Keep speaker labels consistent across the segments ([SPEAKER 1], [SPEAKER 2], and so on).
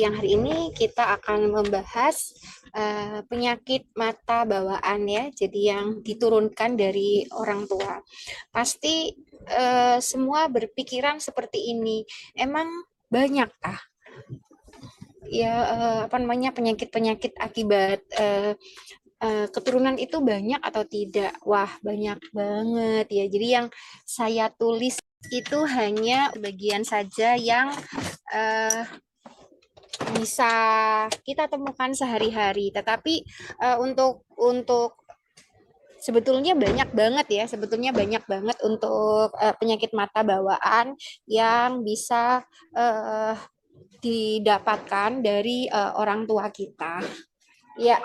[SPEAKER 1] siang hari ini kita akan membahas penyakit mata bawaan ya, jadi yang diturunkan dari orang tua. Pasti semua berpikiran seperti ini. Emang banyak ya apa namanya penyakit-penyakit akibat keturunan itu banyak atau tidak? Wah, banyak banget ya. Jadi yang saya tulis itu hanya bagian saja yang eh, bisa kita temukan sehari-hari. Tetapi untuk sebetulnya banyak banget ya, sebetulnya banyak banget untuk penyakit mata bawaan yang bisa uh, didapatkan dari orang tua kita. Ya,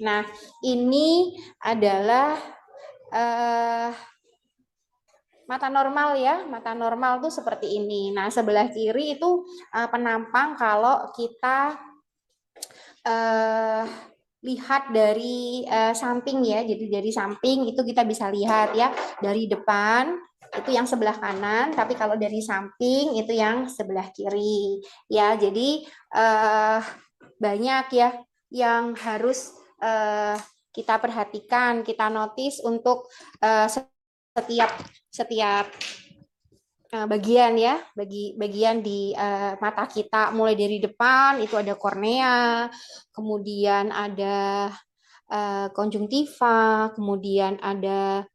[SPEAKER 1] nah ini adalah uh, mata normal ya, mata normal tuh seperti ini. Nah sebelah kiri itu penampang kalau kita uh, lihat dari samping ya. Jadi dari samping itu kita bisa lihat ya, dari depan itu yang sebelah kanan, tapi kalau dari samping itu yang sebelah kiri. Ya, jadi banyak ya yang harus kita perhatikan, kita notice untuk setiap setiap bagian ya, bagian di mata kita, mulai dari depan itu ada kornea, kemudian ada konjungtiva, kemudian ada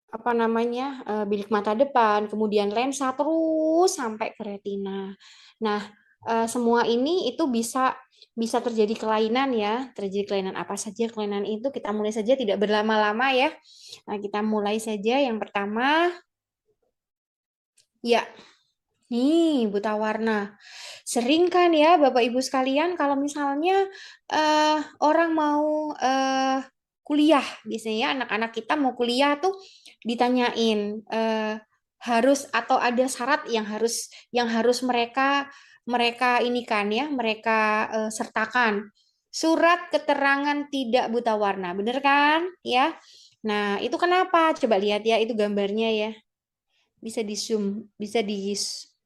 [SPEAKER 1] apa namanya bilik mata depan, kemudian lensa terus sampai ke retina. Nah, semua ini itu bisa bisa terjadi kelainan ya, terjadi kelainan apa saja. Kelainan itu kita mulai saja, tidak berlama-lama ya. Nah, kita mulai saja yang pertama ya. Nih, buta warna. Sering kan ya Bapak Ibu sekalian kalau misalnya orang mau kuliah, biasanya ya, anak-anak kita mau kuliah tuh ditanyain harus atau ada syarat yang harus mereka mereka ini kan ya, mereka sertakan. Surat keterangan tidak buta warna, bener kan? Ya. Nah, itu kenapa? Coba lihat ya, itu gambarnya ya. Bisa di zoom, bisa di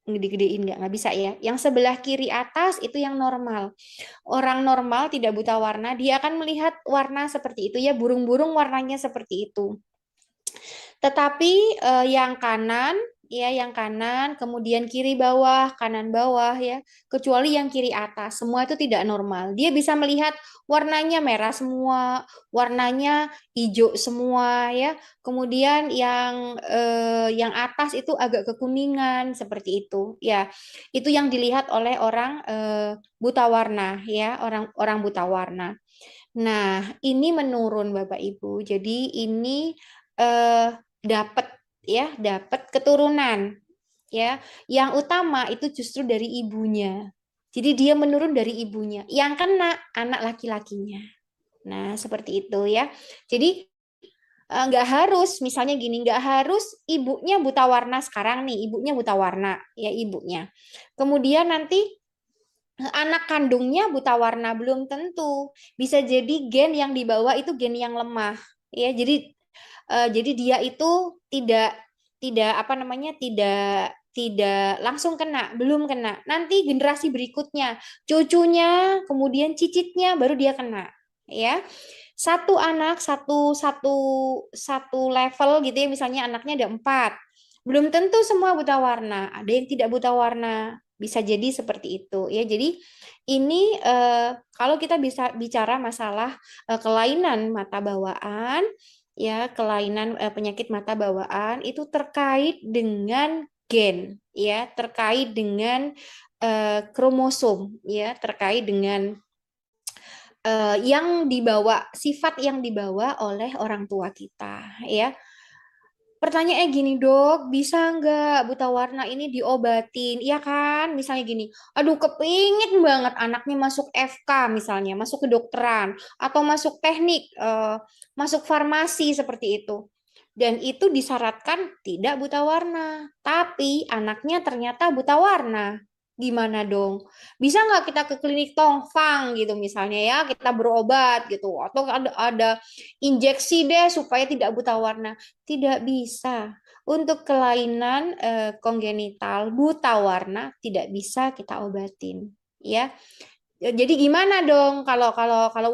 [SPEAKER 1] gede-gedein nggak bisa ya. Yang sebelah kiri atas itu yang normal. Orang normal tidak buta warna, dia akan melihat warna seperti itu ya, burung-burung warnanya seperti itu. Tetapi yang kanan ya, yang kanan, kemudian kiri bawah, kanan bawah ya, kecuali yang kiri atas, semua itu tidak normal. Dia bisa melihat warnanya merah semua, warnanya hijau semua ya. Kemudian yang atas itu agak kekuningan seperti itu ya. Itu yang dilihat oleh orang buta warna ya, orang buta warna. Nah, ini menurun Bapak Ibu. Jadi ini dapat ya, dapat keturunan ya. Yang utama itu justru dari ibunya. Jadi dia menurun dari ibunya. Yang kena anak laki-lakinya. Nah, seperti itu ya. Jadi nggak harus, misalnya gini, nggak harus ibunya buta warna sekarang nih, ibunya buta warna ya ibunya. Kemudian nanti anak kandungnya buta warna, belum tentu. Bisa jadi gen yang dibawa itu gen yang lemah ya. Jadi dia itu tidak tidak apa namanya tidak tidak langsung kena, belum kena. Nanti generasi berikutnya, cucunya, kemudian cicitnya baru dia kena ya. Satu anak satu satu level gitu ya, misalnya anaknya ada 4. Belum tentu semua buta warna, ada yang tidak buta warna. Bisa jadi seperti itu ya. Jadi ini kalau kita bisa bicara masalah kelainan mata bawaan ya, kelainan penyakit mata bawaan itu terkait dengan gen ya, terkait dengan kromosom ya, terkait dengan yang dibawa, sifat yang dibawa oleh orang tua kita ya. Pertanyaannya gini dok, bisa nggak buta warna ini diobatin? Iya kan? Misalnya gini, aduh kepingin banget anaknya masuk FK misalnya, masuk kedokteran, atau masuk teknik, masuk farmasi seperti itu. Dan itu disyaratkan tidak buta warna, tapi anaknya ternyata buta warna. Gimana dong? Bisa nggak kita ke klinik Tongfang gitu misalnya ya, kita berobat gitu, atau ada injeksi deh supaya tidak buta warna. Tidak bisa. untuk kelainan kongenital buta warna tidak bisa kita obatin, ya. Jadi gimana dong kalau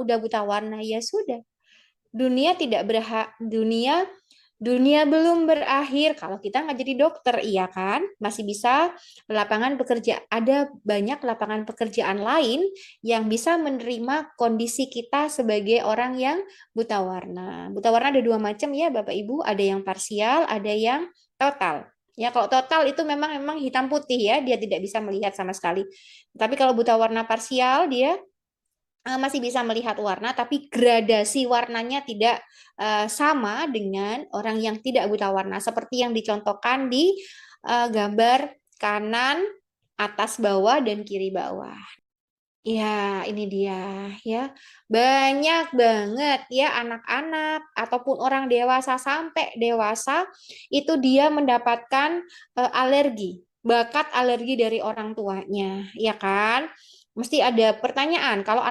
[SPEAKER 1] udah buta warna? Ya sudah, dunia tidak berhak, dunia belum berakhir kalau kita nggak jadi dokter, iya kan? Masih bisa lapangan pekerja, ada banyak lapangan pekerjaan lain yang bisa menerima kondisi kita sebagai orang yang buta warna. Buta warna ada dua macam ya Bapak Ibu, ada yang parsial, ada yang total. Ya, kalau total itu memang hitam putih ya, dia tidak bisa melihat sama sekali. Tapi kalau buta warna parsial dia masih bisa melihat warna, tapi gradasi warnanya tidak sama dengan orang yang tidak buta warna, seperti yang dicontohkan di gambar kanan, atas bawah, dan kiri bawah. Ya, ini dia ya. Banyak banget ya anak-anak ataupun orang dewasa sampai dewasa itu dia mendapatkan alergi, bakat alergi dari orang tuanya, ya kan? Mesti ada pertanyaan. Kalau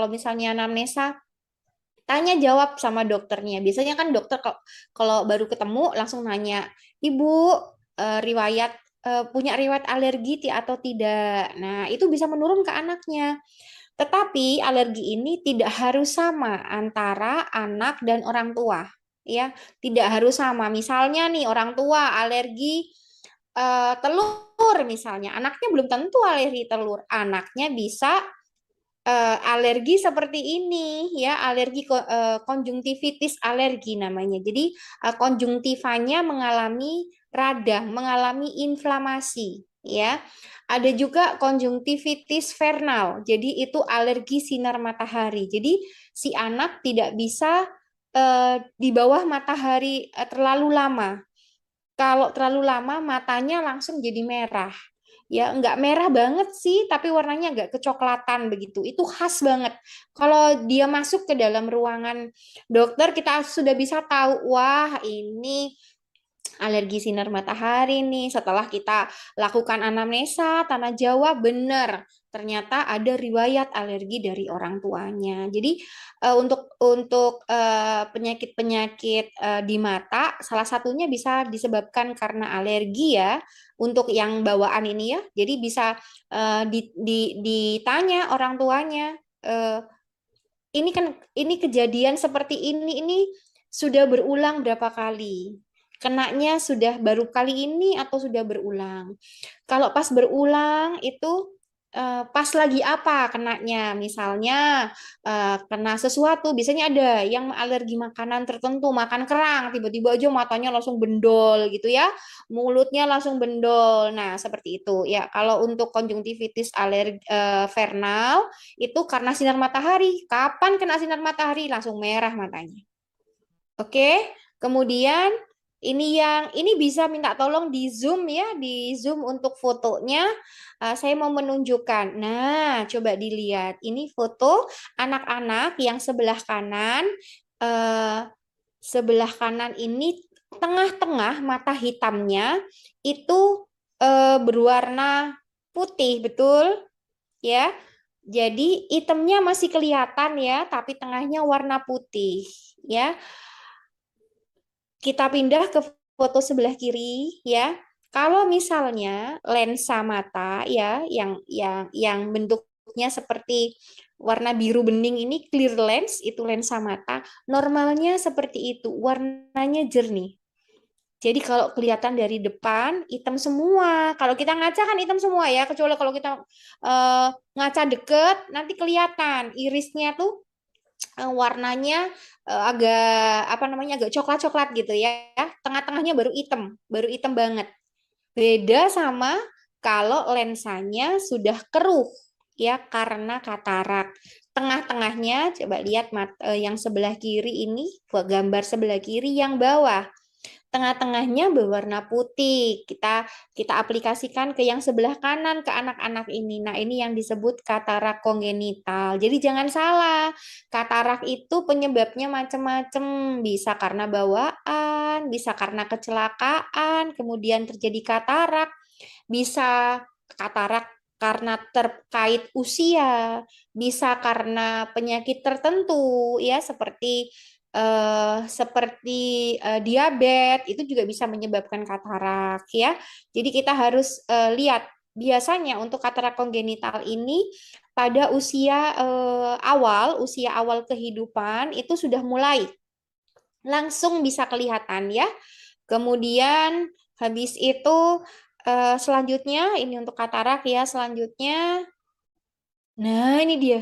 [SPEAKER 1] misalnya anamnesa tanya jawab sama dokternya. Biasanya kan dokter kalau baru ketemu langsung nanya, "Ibu, riwayat punya riwayat alergi atau tidak?" Nah, itu bisa menurun ke anaknya. Tetapi alergi ini tidak harus sama antara anak dan orang tua, ya. Tidak harus sama. Misalnya nih orang tua alergi telur misalnya, anaknya belum tentu alergi telur. Anaknya bisa alergi seperti ini ya, alergi konjungtivitis alergi namanya. Jadi konjungtivanya mengalami radang, mengalami inflamasi ya. Ada juga konjungtivitis vernal. Jadi itu alergi sinar matahari. Jadi si anak tidak bisa di bawah matahari terlalu lama. Kalau terlalu lama matanya langsung jadi merah. Ya, nggak merah banget sih, tapi warnanya agak kecoklatan begitu. Itu khas banget. Kalau dia masuk ke dalam ruangan dokter, kita sudah bisa tahu, wah ini alergi sinar matahari nih. Setelah kita lakukan anamnesa, tanah Jawa benar. Ternyata ada riwayat alergi dari orang tuanya. Jadi untuk penyakit-penyakit di mata, salah satunya bisa disebabkan karena alergi ya. Untuk yang bawaan ini ya, jadi bisa ditanya orang tuanya, eh, ini kejadian seperti ini sudah berulang berapa kali? Kenanya sudah baru kali ini atau sudah berulang? Kalau pas berulang itu pas lagi apa kenanya? Misalnya kena sesuatu, biasanya ada yang alergi makanan tertentu, makan kerang, tiba-tiba aja matanya langsung bendol gitu ya, mulutnya langsung bendol. Nah, seperti itu ya. Kalau untuk konjungtivitis alergi vernal itu karena sinar matahari. Kapan kena sinar matahari langsung merah matanya. Oke, kemudian ini bisa minta tolong di zoom ya, di zoom untuk fotonya. Saya mau menunjukkan. Nah, coba dilihat. Ini foto anak-anak yang sebelah kanan. eh, Sebelah kanan ini tengah-tengah mata hitamnya itu berwarna putih, betul? Ya. Jadi hitamnya masih kelihatan ya, tapi tengahnya warna putih ya. Kita pindah ke foto sebelah kiri ya. Kalau misalnya lensa mata ya yang bentuknya seperti warna biru bening ini clear lens, itu lensa mata, normalnya seperti itu, warnanya jernih. Jadi kalau kelihatan dari depan hitam semua. Kalau kita ngaca kan hitam semua ya, kecuali kalau kita ngaca deket nanti kelihatan irisnya tuh warnanya agak apa namanya agak coklat-coklat gitu ya. Tengah-tengahnya baru hitam banget. Beda sama kalau lensanya sudah keruh ya karena katarak. Tengah-tengahnya coba lihat yang sebelah kiri ini, gambar sebelah kiri yang bawah. Tengah-tengahnya berwarna putih. Kita aplikasikan ke yang sebelah kanan ke anak-anak ini. Nah, ini yang disebut katarak kongenital. Jadi jangan salah. Katarak itu penyebabnya macam-macam. Bisa karena bawaan, bisa karena kecelakaan, kemudian terjadi katarak, bisa katarak karena terkait usia, bisa karena penyakit tertentu ya seperti seperti diabetes itu juga bisa menyebabkan katarak ya. Jadi kita harus lihat biasanya untuk katarak kongenital ini pada usia awal kehidupan itu sudah mulai langsung bisa kelihatan ya. Kemudian habis itu selanjutnya ini untuk katarak ya, selanjutnya nah ini dia.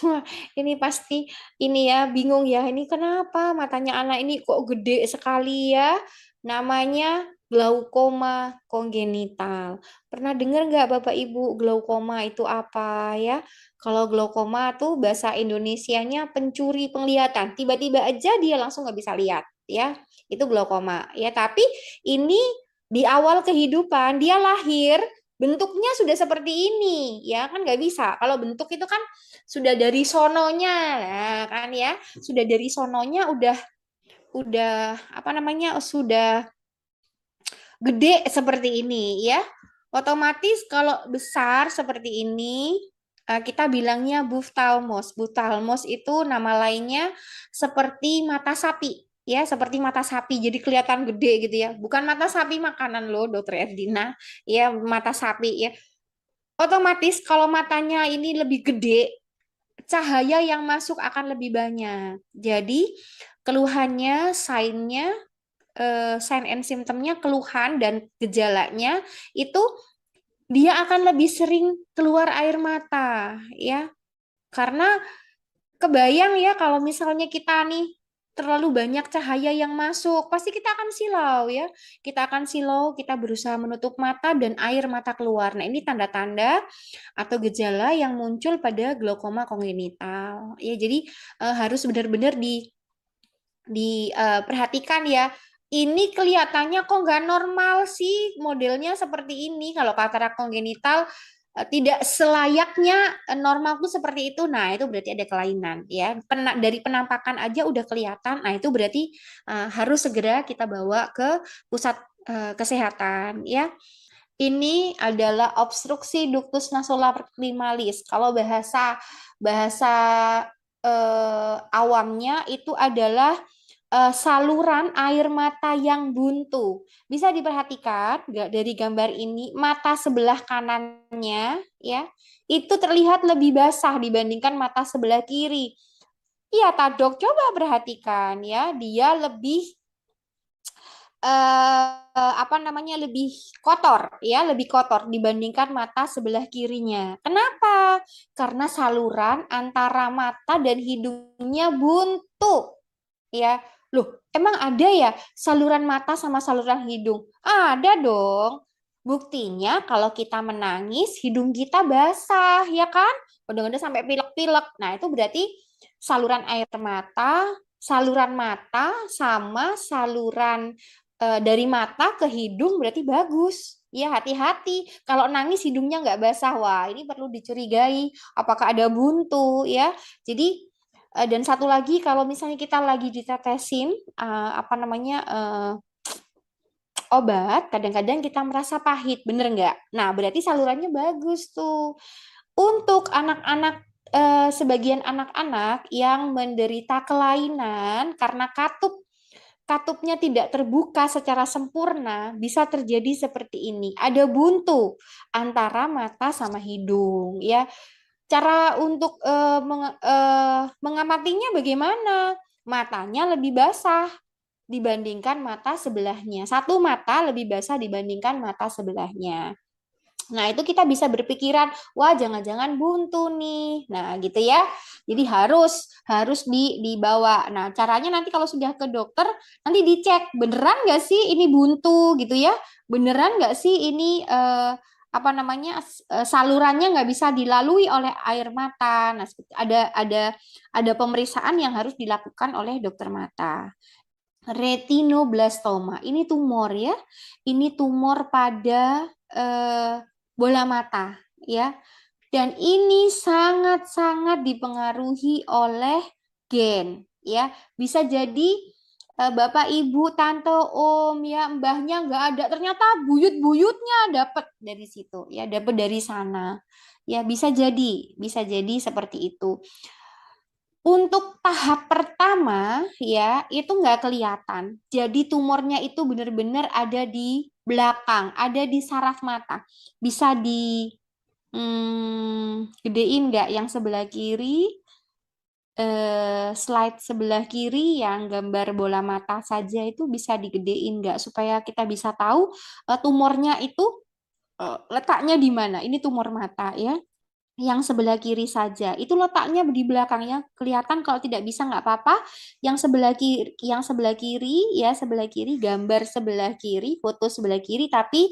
[SPEAKER 1] Wah, ini pasti ini ya bingung ya. Ini kenapa matanya anak ini kok gede sekali ya? Namanya glaukoma kongenital. Pernah dengar nggak Bapak Ibu glaukoma itu apa ya? Kalau glaukoma tuh bahasa Indonesianya pencuri penglihatan. Tiba-tiba aja dia langsung nggak bisa lihat ya. Itu glaukoma ya. Tapi ini di awal kehidupan dia lahir bentuknya sudah seperti ini ya kan nggak bisa kalau bentuk itu kan sudah dari sononya nah kan ya sudah dari sononya udah apa namanya sudah gede seperti ini ya otomatis kalau besar seperti ini kita bilangnya buftalmos. Buftalmos itu nama lainnya seperti mata sapi ya seperti mata sapi jadi kelihatan gede gitu ya bukan mata sapi makanan loh dokter Erdina ya mata sapi ya otomatis kalau matanya ini lebih gede cahaya yang masuk akan lebih banyak. Jadi keluhannya, sign and symptomnya, keluhan dan gejalanya itu dia akan lebih sering keluar air mata, ya. Karena kebayang ya kalau misalnya kita nih terlalu banyak cahaya yang masuk, pasti kita akan silau ya. Kita akan silau, kita berusaha menutup mata dan air mata keluar. Nah, ini tanda-tanda atau gejala yang muncul pada glaukoma kongenital. Ya, jadi harus benar-benar diperhatikan ya. Ini kelihatannya kok nggak normal sih modelnya seperti ini. Kalau katarak kongenital tidak selayaknya normal tuh seperti itu. Nah, itu berarti ada kelainan ya. Dari penampakan aja udah kelihatan. Nah, itu berarti harus segera kita bawa ke pusat kesehatan ya. Ini adalah obstruksi ductus nasolacrimalis. Kalau bahasa bahasa awamnya itu adalah saluran air mata yang buntu. Bisa diperhatikan nggak dari gambar ini, mata sebelah kanannya ya, itu terlihat lebih basah dibandingkan mata sebelah kiri. Iya, Tadok, coba perhatikan ya, dia lebih apa namanya lebih kotor ya, lebih kotor dibandingkan mata sebelah kirinya. Kenapa? Karena saluran antara mata dan hidungnya buntu. Ya, loh, emang ada ya saluran mata sama saluran hidung? Ada dong. Buktinya kalau kita menangis, hidung kita basah, ya kan? Kadang-kadang sampai pilek-pilek. Nah, itu berarti saluran air mata, saluran mata sama saluran dari mata ke hidung berarti bagus. Ya, hati-hati. Kalau nangis hidungnya nggak basah, wah ini perlu dicurigai. Apakah ada buntu ya? Jadi dan satu lagi kalau misalnya kita lagi ditetesin apa namanya obat, kadang-kadang kita merasa pahit, bener nggak? Nah, berarti salurannya bagus tuh. Untuk anak-anak sebagian anak-anak yang menderita kelainan karena katupnya tidak terbuka secara sempurna, bisa terjadi seperti ini. Ada buntu antara mata sama hidung, ya. Cara untuk mengamatinya bagaimana? Matanya lebih basah dibandingkan mata sebelahnya. Satu mata lebih basah dibandingkan mata sebelahnya. Nah, itu kita bisa berpikiran, wah jangan-jangan buntu nih. Nah, gitu ya. Jadi harus dibawa. Nah, caranya nanti kalau sudah ke dokter, nanti dicek beneran nggak sih ini buntu gitu ya? Beneran nggak sih ini apa namanya salurannya nggak bisa dilalui oleh air mata. Nah, ada pemeriksaan yang harus dilakukan oleh dokter mata. Retinoblastoma, ini tumor ya. Ini tumor pada bola mata ya. Dan ini sangat-sangat dipengaruhi oleh gen ya. Bisa jadi Bapak, Ibu, Tante, Om ya, mbahnya nggak ada, ternyata buyut-buyutnya dapat dari situ ya, dapat dari sana. Ya, bisa jadi seperti itu. Untuk tahap pertama pertama ya itu nggak kelihatan. Jadi tumornya itu benar-benar ada di belakang, ada di saraf mata. Bisa di gedein nggak yang sebelah kiri, slide sebelah kiri yang gambar bola mata saja itu bisa digedein nggak supaya kita bisa tahu tumornya itu letaknya di mana. Ini tumor mata ya. Yang sebelah kiri saja itu letaknya di belakangnya kelihatan, kalau tidak bisa nggak apa-apa. Yang sebelah kiri ya, sebelah kiri, gambar sebelah kiri, foto sebelah kiri, tapi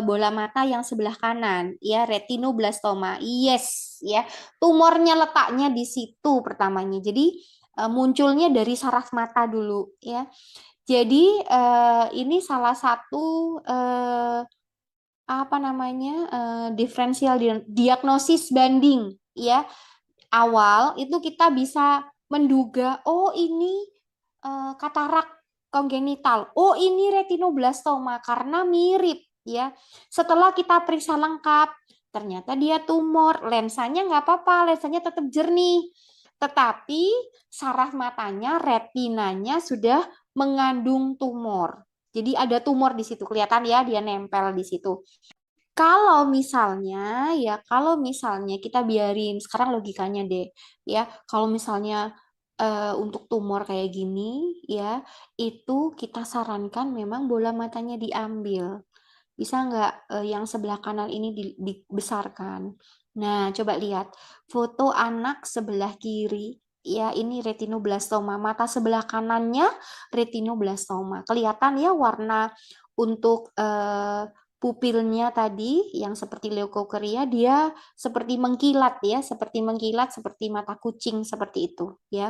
[SPEAKER 1] bola mata yang sebelah kanan ya, retinoblastoma. Yes ya, tumornya letaknya di situ pertamanya. Jadi munculnya dari saraf mata dulu ya. Jadi ini salah satu apa namanya, diferensial diagnosis banding ya. Awal itu kita bisa menduga, oh ini katarak kongenital, oh ini retinoblastoma karena mirip ya. Setelah kita periksa lengkap, ternyata dia tumor. Lensanya nggak apa-apa, lensanya tetap jernih, tetapi saraf matanya, retinanya sudah mengandung tumor. Jadi ada tumor di situ, kelihatan ya, dia nempel di situ. Kalau misalnya kita biarin sekarang logikanya deh, ya, kalau misalnya untuk tumor kayak gini, ya, itu kita sarankan memang bola matanya diambil. Bisa nggak yang sebelah kanan ini dibesarkan? Nah, coba lihat foto anak sebelah kiri. Ya, ini retinoblastoma. Mata sebelah kanannya retinoblastoma. Kelihatan ya warna untuk pupilnya tadi yang seperti leukokeria, dia seperti mengkilat ya, seperti mengkilat, seperti mata kucing seperti itu ya.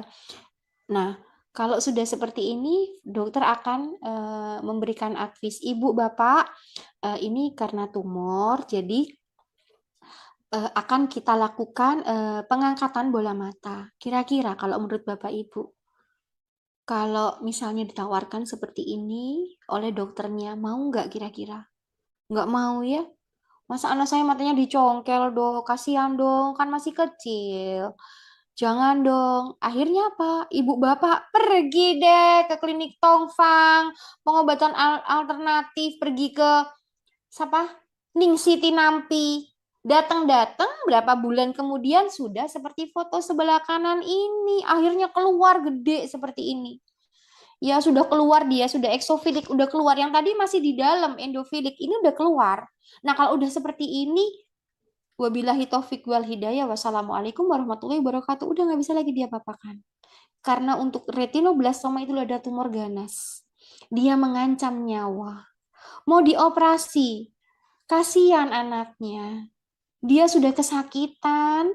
[SPEAKER 1] Nah, kalau sudah seperti ini, dokter akan memberikan advis, Ibu, Bapak, ini karena tumor, jadi akan kita lakukan pengangkatan bola mata. Kira-kira kalau menurut Bapak Ibu, kalau misalnya ditawarkan seperti ini oleh dokternya, mau nggak kira-kira? Nggak mau ya? Masa anak saya matanya dicongkel dong, kasihan dong, kan masih kecil. Jangan dong. Akhirnya apa? Ibu bapak pergi deh ke klinik Tongfang, pengobatan alternatif, pergi ke siapa? Ning Siti Nampi. Datang-datang berapa bulan kemudian sudah seperti foto sebelah kanan ini. Akhirnya keluar gede seperti ini. Ya sudah keluar, dia sudah eksofilik, udah keluar. Yang tadi masih di dalam endofilik, ini udah keluar. Nah kalau udah seperti ini, wabillahi taufik wal hidayah, wassalamualaikum warahmatullahi wabarakatuh, udah nggak bisa lagi dia apakan. Karena untuk retinoblastoma itu ada tumor ganas. Dia mengancam nyawa. Mau dioperasi, kasihan anaknya. Dia sudah kesakitan,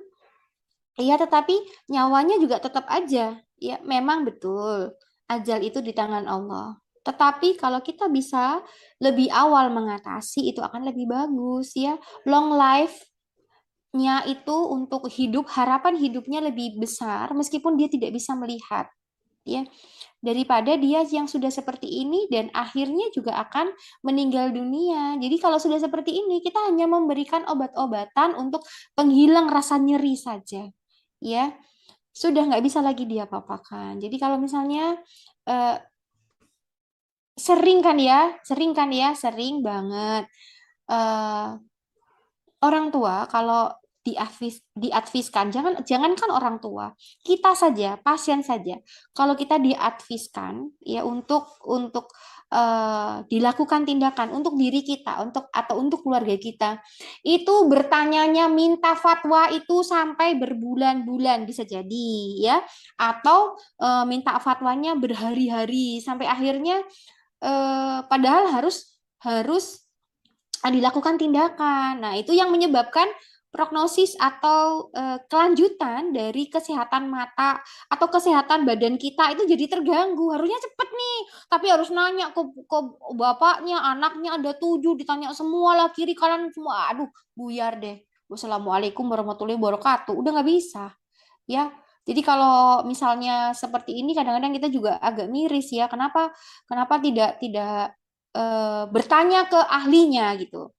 [SPEAKER 1] iya, tetapi nyawanya juga tetap aja. Ya, memang betul. Ajal itu di tangan Allah. Tetapi kalau kita bisa lebih awal mengatasi, itu akan lebih bagus ya. Long life-nya itu untuk hidup, harapan hidupnya lebih besar meskipun dia tidak bisa melihat. Ya, daripada dia yang sudah seperti ini dan akhirnya juga akan meninggal dunia. Jadi kalau sudah seperti ini, kita hanya memberikan obat-obatan untuk penghilang rasa nyeri saja. Ya, sudah nggak bisa lagi diapa-apakan. Jadi kalau misalnya eh, sering banget eh, orang tua kalau diadviskan, jangankan orang tua, kita saja, pasien saja, kalau kita diadviskan ya untuk dilakukan tindakan untuk diri kita, atau untuk keluarga kita, itu bertanyanya minta fatwa itu sampai berbulan-bulan bisa jadi ya, atau minta fatwanya berhari-hari sampai akhirnya padahal harus harus dilakukan tindakan. Nah, itu yang menyebabkan prognosis atau kelanjutan dari kesehatan mata atau kesehatan badan kita itu jadi terganggu. Harusnya cepet nih, tapi harus nanya ke bapaknya, anaknya ada 7, ditanya semua lah, kiri kanan semua. Aduh, buyar deh. Wassalamualaikum warahmatullahi wabarakatuh. Udah nggak bisa, ya. Jadi kalau misalnya seperti ini, kadang-kadang kita juga agak miris ya. Kenapa tidak tidak bertanya ke ahlinya gitu.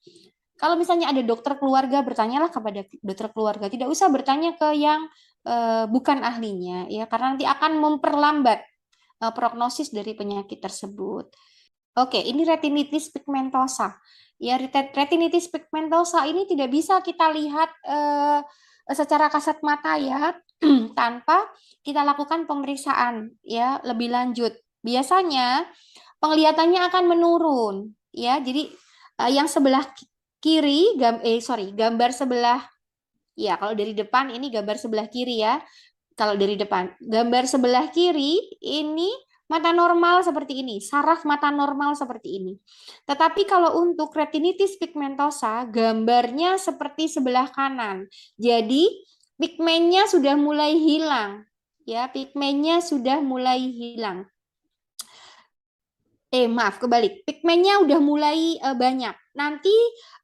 [SPEAKER 1] Kalau misalnya ada dokter keluarga, bertanyalah kepada dokter keluarga. Tidak usah bertanya ke yang bukan ahlinya, ya, karena nanti akan memperlambat prognosis dari penyakit tersebut. Oke, ini retinitis pigmentosa. Ya, retinitis pigmentosa ini tidak bisa kita lihat secara kasat mata ya, tanpa kita lakukan pemeriksaan ya lebih lanjut. Biasanya penglihatannya akan menurun ya. Jadi yang sebelah kiri gambar sebelah ya, kalau dari depan ini gambar sebelah kiri ya. Kalau dari depan, gambar sebelah kiri ini mata normal seperti ini, saraf mata normal seperti ini. Tetapi kalau untuk retinitis pigmentosa, gambarnya seperti sebelah kanan. Jadi pigmennya sudah mulai hilang. Ya, pigmennya sudah mulai hilang. Maaf, kebalik. Pigmennya udah mulai banyak. Nanti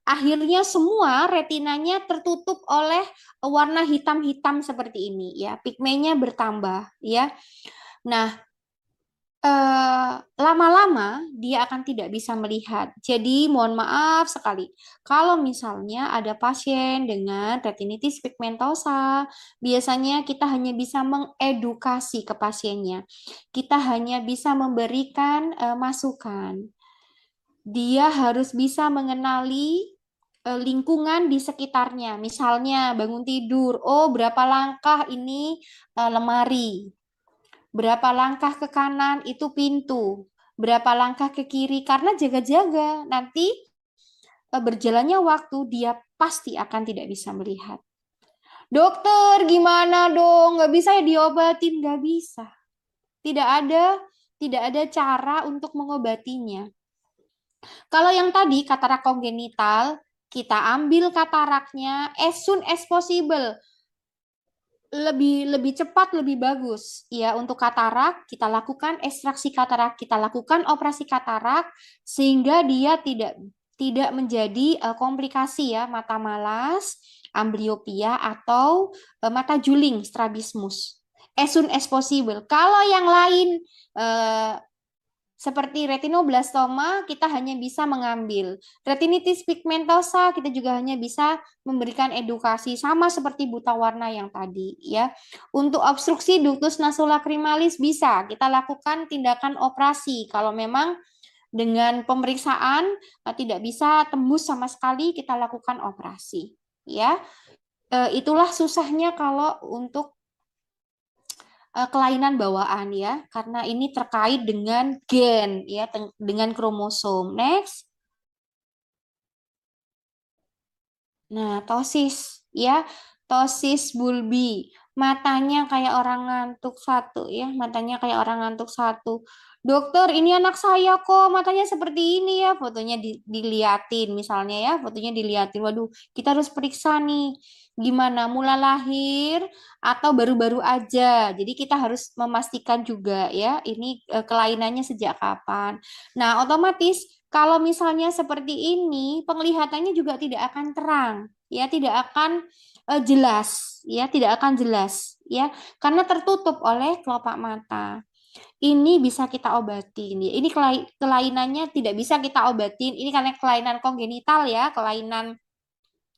[SPEAKER 1] akhirnya semua retinanya tertutup oleh warna hitam-hitam seperti ini ya. Pigmennya bertambah ya. Nah, lama-lama dia akan tidak bisa melihat. Jadi mohon maaf sekali kalau misalnya ada pasien dengan retinitis pigmentosa, biasanya kita hanya bisa mengedukasi ke pasiennya. Kita hanya bisa memberikan masukan. Dia harus bisa mengenali lingkungan di sekitarnya. Misalnya bangun tidur, oh berapa langkah ini lemari. Berapa langkah ke kanan itu pintu, berapa langkah ke kiri, karena jaga-jaga. Nanti berjalannya waktu dia pasti akan tidak bisa melihat. Dokter, gimana dong? Nggak bisa ya diobatin? Nggak bisa. Tidak ada, tidak ada cara untuk mengobatinya. Kalau yang tadi katarak kongenital, kita ambil kataraknya as soon as possible, lebih cepat lebih bagus ya. Untuk katarak kita lakukan ekstraksi katarak, kita lakukan operasi katarak sehingga dia tidak menjadi komplikasi ya, mata malas, ambliopia atau mata juling, strabismus as soon as possible. Kalau yang lain seperti retinoblastoma, kita hanya bisa mengambil. Retinitis pigmentosa, kita juga hanya bisa memberikan edukasi, sama seperti buta warna yang tadi. Ya. Untuk obstruksi ductus nasolacrimalis bisa, kita lakukan tindakan operasi. Kalau memang dengan pemeriksaan tidak bisa tembus sama sekali, kita lakukan operasi. Ya, itulah susahnya kalau untuk kelainan bawaan ya, karena ini terkait dengan gen ya, dengan kromosom. Next. Nah, tosis ya, tosis bulbi. Matanya kayak orang ngantuk satu ya, matanya kayak orang ngantuk satu. Dokter, ini anak saya kok matanya seperti ini ya, fotonya diliatin misalnya ya, fotonya diliatin. Waduh, kita harus periksa nih, gimana mula lahir atau baru-baru aja. Jadi kita harus memastikan juga ya, ini kelainannya sejak kapan. Nah, otomatis kalau misalnya seperti ini, penglihatannya juga tidak akan terang, ya, tidak akan jelas, ya, tidak akan jelas, ya, karena tertutup oleh kelopak mata. Ini bisa kita obatin, ya. Ini kelainannya tidak bisa kita obatin. Ini karena kelainan kongenital, ya, kelainan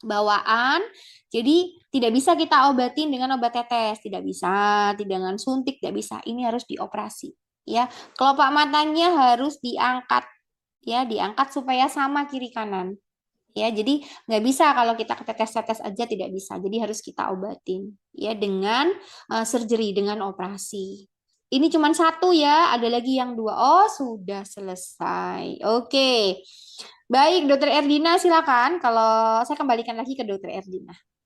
[SPEAKER 1] bawaan. Jadi tidak bisa kita obatin dengan obat tetes, tidak bisa, tidak dengan suntik, tidak bisa. Ini harus dioperasi, ya. Kelopak matanya harus diangkat, ya, diangkat supaya sama kiri kanan. Ya, jadi nggak bisa kalau kita tetes-tetes aja, tidak bisa. Jadi harus kita obatin ya dengan surgery, dengan operasi. Ini cuma satu ya, ada lagi yang dua. Oh, sudah selesai. Oke. Baik, Dokter Erdina silakan. Kalau saya kembalikan lagi ke Dokter Erdina.